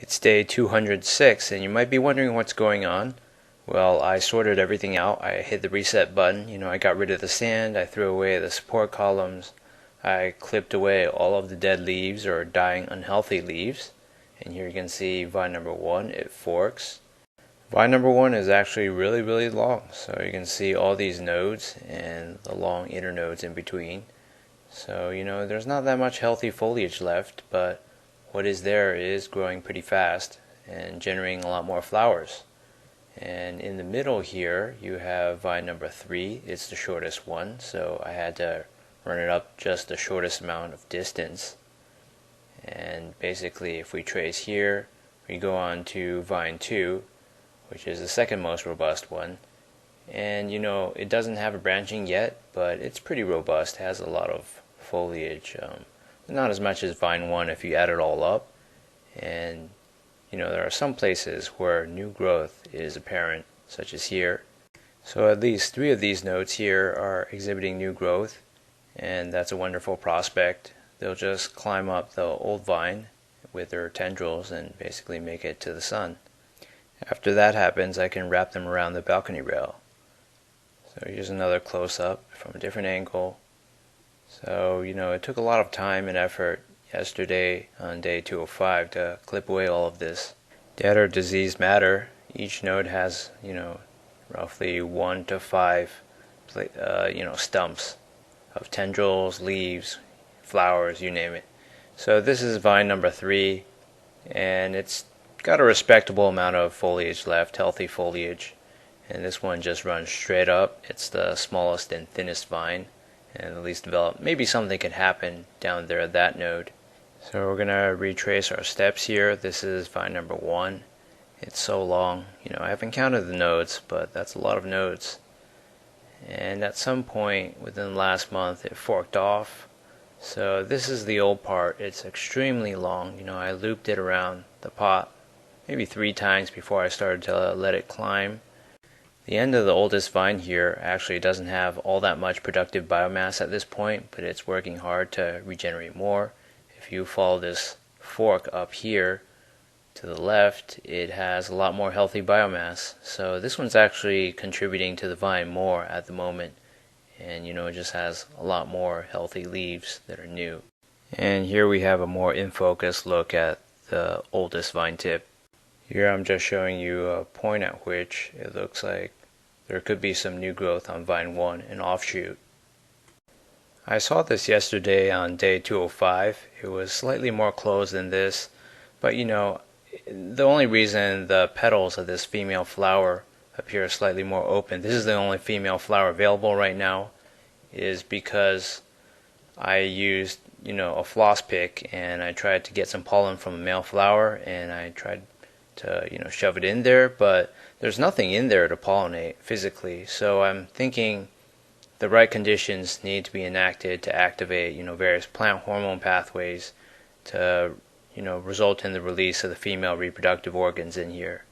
It's day 206 and you might be wondering what's going on. Well, I sorted everything out. I hit the reset button. I got rid of the sand. I threw away the support columns. I clipped away all of the dead leaves or dying unhealthy leaves. And here you can see vine number 1, it forks. Vine number 1 is actually really long. So you can see all these nodes and the long internodes in between. So, there's not that much healthy foliage left, but what is there is growing pretty fast and generating a lot more flowers. And in the middle here you have vine number 3. It's the shortest one, so I had to run it up just the shortest amount of distance. And basically if we trace here, we go on to vine 2, which is the second most robust one. And it doesn't have a branching yet, but it's pretty robust. It has a lot of foliage. Not as much as vine 1 if you add it all up. And there are some places where new growth is apparent, such as here. So at least 3 of these nodes here are exhibiting new growth, and that's a wonderful prospect. They'll just climb up the old vine with their tendrils and basically make it to the sun. After that happens, I can wrap them around the balcony rail. So here's another close-up from a different angle. So, it took a lot of time and effort yesterday on day 205 to clip away all of this dead or diseased matter. Each node has, roughly 1 to 5, stumps of tendrils, leaves, flowers, you name it. So this is vine number 3, and it's got a respectable amount of foliage left, healthy foliage. And this one just runs straight up. It's the smallest and thinnest vine, and the least developed. Maybe something could happen down there at that node. So we're going to retrace our steps here. This is vine number 1. It's so long. I haven't counted the nodes, but that's a lot of nodes. And at some point within the last month it forked off. So this is the old part. It's extremely long. I looped it around the pot maybe 3 times before I started to let it climb. The end of the oldest vine here actually doesn't have all that much productive biomass at this point, but it's working hard to regenerate more. If you follow this fork up here to the left, it has a lot more healthy biomass. So this one's actually contributing to the vine more at the moment. And it just has a lot more healthy leaves that are new. And here we have a more in focus look at the oldest vine tip. Here I'm just showing you a point at which it looks like there could be some new growth on vine 1, an offshoot. I saw this yesterday on day 205. It was slightly more closed than this, but the only reason the petals of this female flower appear slightly more open, this is the only female flower available right now, is because I used a floss pick and I tried to get some pollen from a male flower, and I tried to shove it in there, but there's nothing in there to pollinate physically. So I'm thinking the right conditions need to be enacted to activate various plant hormone pathways to result in the release of the female reproductive organs in here.